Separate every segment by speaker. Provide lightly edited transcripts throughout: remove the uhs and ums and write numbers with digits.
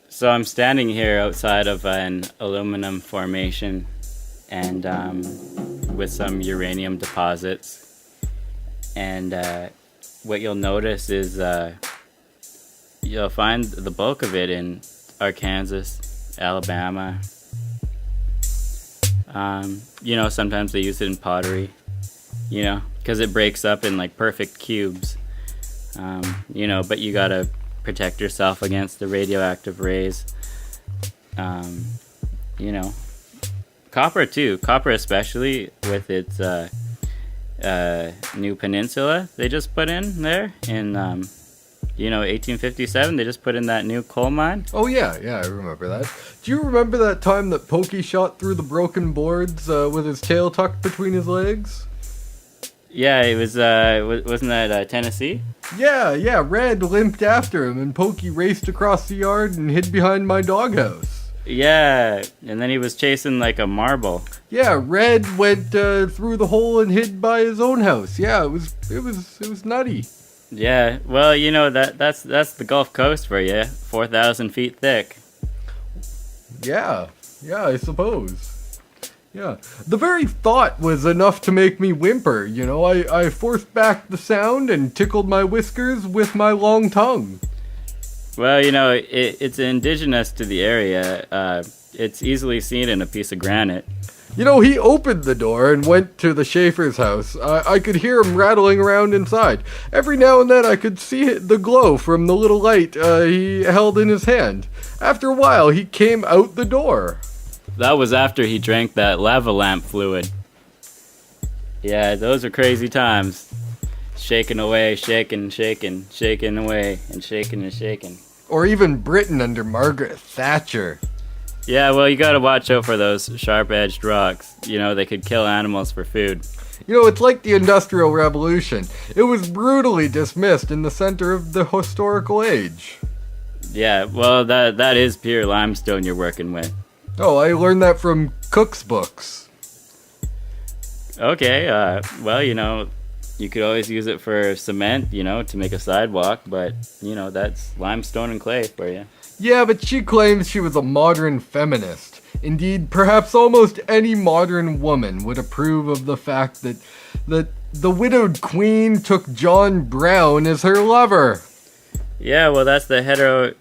Speaker 1: So I'm standing here outside of an aluminum formation and with some uranium deposits. And what you'll notice is you'll find the bulk of it in Arkansas, Alabama. Sometimes they use it in pottery, because it breaks up in like perfect cubes. But you gotta protect yourself against the radioactive rays. Copper too. Copper especially with its new peninsula they just put in there in 1857. They just put in that new coal mine.
Speaker 2: Oh yeah, I remember that. Do you remember that time that Pokey shot through the broken boards with his tail tucked between his legs?
Speaker 1: Yeah, it was. Wasn't that Tennessee?
Speaker 2: Yeah. Red limped after him, and Pokey raced across the yard and hid behind my doghouse.
Speaker 1: Yeah, and then he was chasing like a marble.
Speaker 2: Yeah, Red went through the hole and hid by his own house. Yeah, it was nutty.
Speaker 1: Yeah, well, that's the Gulf Coast for you, 4,000 feet thick.
Speaker 2: Yeah, I suppose. Yeah, the very thought was enough to make me whimper, I forced back the sound and tickled my whiskers with my long tongue.
Speaker 1: Well, it's indigenous to the area. It's easily seen in a piece of granite.
Speaker 2: He opened the door and went to the Schaefer's house. I could hear him rattling around inside. Every now and then I could see the glow from the little light he held in his hand. After a while, he came out the door.
Speaker 1: That was after he drank that lava lamp fluid. Yeah, those are crazy times. Shaking away, shaking away, and shaking.
Speaker 2: Or even Britain under Margaret Thatcher.
Speaker 1: Yeah, well, you gotta watch out for those sharp-edged rocks. They could kill animals for food.
Speaker 2: It's like the Industrial Revolution. It was brutally dismissed in the center of the historical age.
Speaker 1: Yeah, well, that is pure limestone you're working with.
Speaker 2: Oh, I learned that from Cook's books.
Speaker 1: Okay, well, you could always use it for cement, to make a sidewalk, but, that's limestone and clay for you.
Speaker 2: Yeah, but she claims she was a modern feminist. Indeed, perhaps almost any modern woman would approve of the fact that the widowed queen took John Brown as her lover.
Speaker 1: Yeah, well, that's the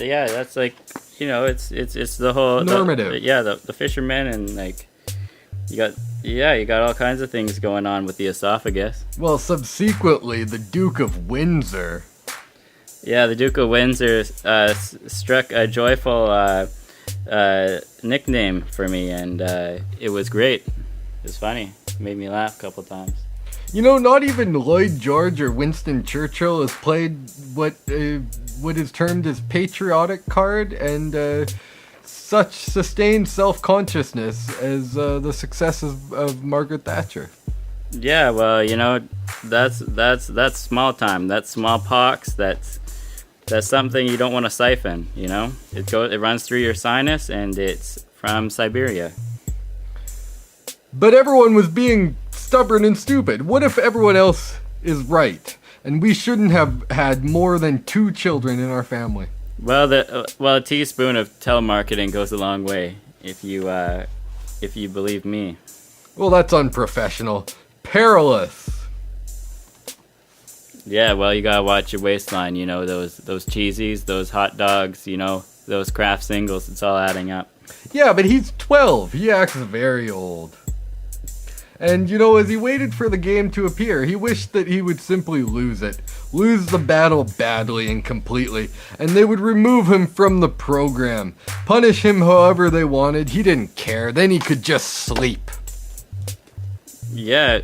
Speaker 1: yeah, that's like, it's the whole...
Speaker 2: normative.
Speaker 1: The fishermen and, like, you got all kinds of things going on with the esophagus.
Speaker 2: Well, subsequently, the Duke of Windsor...
Speaker 1: Yeah, the Duke of Windsor struck a joyful nickname for me, and it was great. It was funny. It made me laugh a couple times.
Speaker 2: Not even Lloyd George or Winston Churchill has played what is termed as patriotic card and such sustained self-consciousness as the success of Margaret Thatcher.
Speaker 1: Yeah, well, that's small time. That's smallpox. That's something you don't want to siphon, It runs through your sinus, and it's from Siberia.
Speaker 2: But everyone was being stubborn and stupid. What if everyone else is right, and we shouldn't have had more than 2 children in our family?
Speaker 1: Well, a teaspoon of telemarketing goes a long way, if you believe me.
Speaker 2: Well, that's unprofessional. Perilous.
Speaker 1: Yeah, well, you gotta watch your waistline, those cheesies, those hot dogs, those craft singles, it's all adding up.
Speaker 2: Yeah, but he's 12. He acts very old. And, as he waited for the game to appear, he wished that he would simply lose it. Lose the battle badly and completely. And they would remove him from the program. Punish him however they wanted. He didn't care. Then he could just sleep.
Speaker 1: Yeah,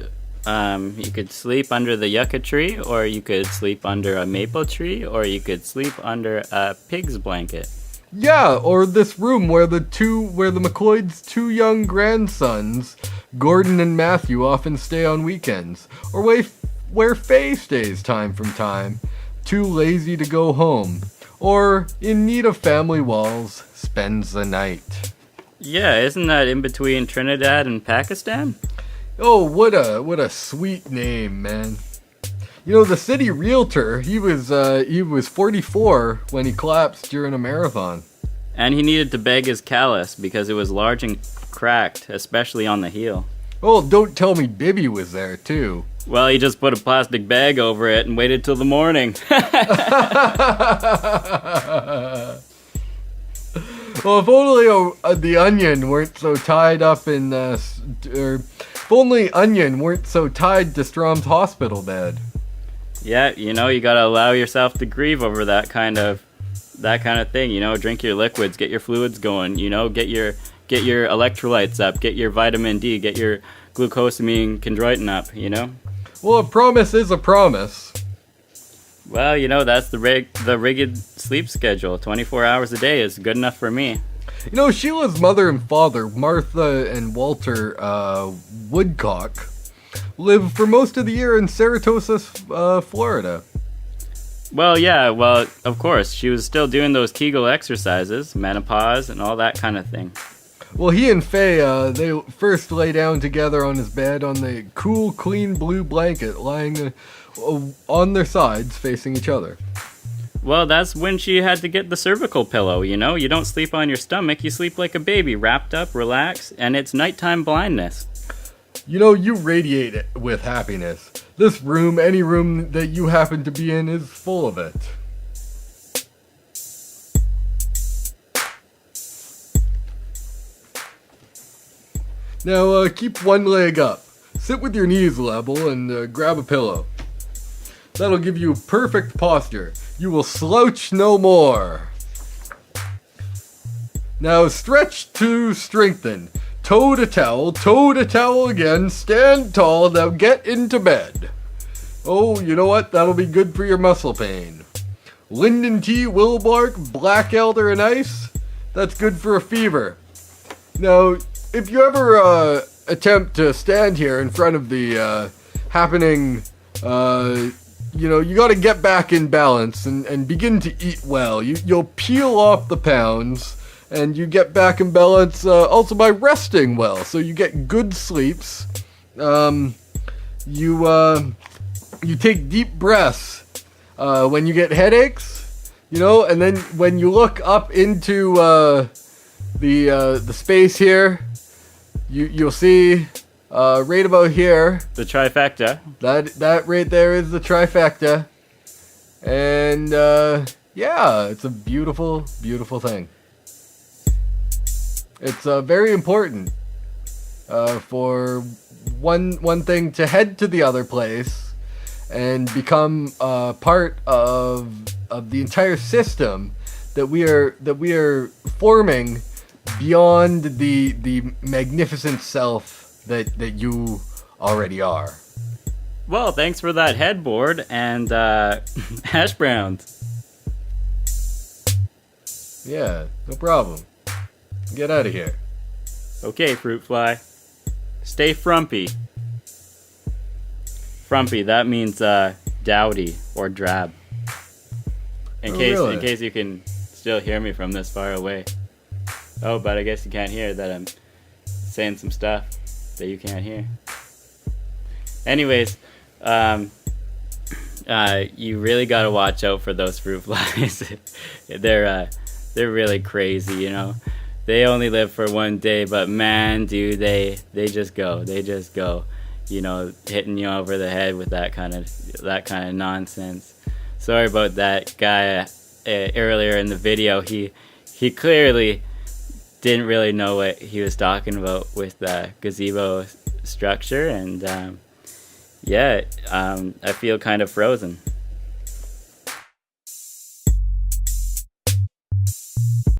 Speaker 1: you could sleep under the yucca tree, or you could sleep under a maple tree, or you could sleep under a pig's blanket.
Speaker 2: Yeah, or this room where the McCloyd's 2 young grandsons, Gordon and Matthew, often stay on weekends, or where Faye stays time from time, too lazy to go home, or in need of family walls, spends the night.
Speaker 1: Yeah, isn't that in between Trinidad and Pakistan?
Speaker 2: Oh, what a sweet name, man. You know, the city realtor, he was 44 when he collapsed during a marathon.
Speaker 1: And he needed to beg his callus because it was large and cracked, especially on the heel.
Speaker 2: Oh, don't tell me Bibby was there too.
Speaker 1: Well, he just put a plastic bag over it and waited till the morning.
Speaker 2: Well, if only the Onion weren't so tied up in, or if only Onion weren't so tied to Strom's hospital bed.
Speaker 1: Yeah, you know, you gotta allow yourself to grieve over that kind of thing. You know, drink your liquids, get your fluids going. You know, get your electrolytes up, get your vitamin D, get your glucosamine chondroitin up. You know.
Speaker 2: Well, a promise is a promise.
Speaker 1: Well, you know, that's the rigid sleep schedule. 24 hours a day is good enough for me.
Speaker 2: You know, Sheila's mother and father, Martha and Walter Woodcock, live for most of the year in Saratoga, Florida.
Speaker 1: Well, yeah, well, of course. She was still doing those Kegel exercises, menopause, and all that kind of thing.
Speaker 2: Well, he and Faye, they first lay down together on his bed on the cool, clean blue blanket, lying on their sides, facing each other.
Speaker 1: Well, that's when she had to get the cervical pillow, you know? You don't sleep on your stomach, you sleep like a baby, wrapped up, relaxed, and it's nighttime blindness.
Speaker 2: You know, you radiate it with happiness. This room, any room that you happen to be in, is full of it. Now, keep one leg up. Sit with your knees level and grab a pillow. That'll give you perfect posture. You will slouch no more. Now, stretch to strengthen. Toe to towel again, stand tall, now get into bed. Oh, you know what? That'll be good for your muscle pain. Linden tea, willbark, black elder, and ice. That's good for a fever. Now, if you ever attempt to stand here in front of the happening, you know, you gotta get back in balance and begin to eat well. You'll peel off the pounds, and you get back in balance also by resting well. So you get good sleeps. You take deep breaths when you get headaches, you know, and then when you look up into the space here, you'll see right about here.
Speaker 1: The trifecta.
Speaker 2: That right there is the trifecta. And yeah, it's a beautiful, beautiful thing. It's very important for one thing to head to the other place and become part of the entire system that we are forming beyond the magnificent self that you already are.
Speaker 1: Well, thanks for that headboard and hash browns.
Speaker 2: Yeah, no problem. Get out of here.
Speaker 1: Okay, fruit fly. Stay frumpy. Frumpy, that means dowdy or drab. In case you can still hear me from this far away. Oh, but I guess you can't hear that I'm saying some stuff that you can't hear. Anyways, you really gotta watch out for those fruit flies. They're really crazy, you know. They only live for one day, but man, do they just go. They just go, you know, hitting you over the head with that kind of nonsense. Sorry about that guy earlier in the video. He clearly didn't really know what he was talking about with the gazebo structure, and I feel kind of frozen.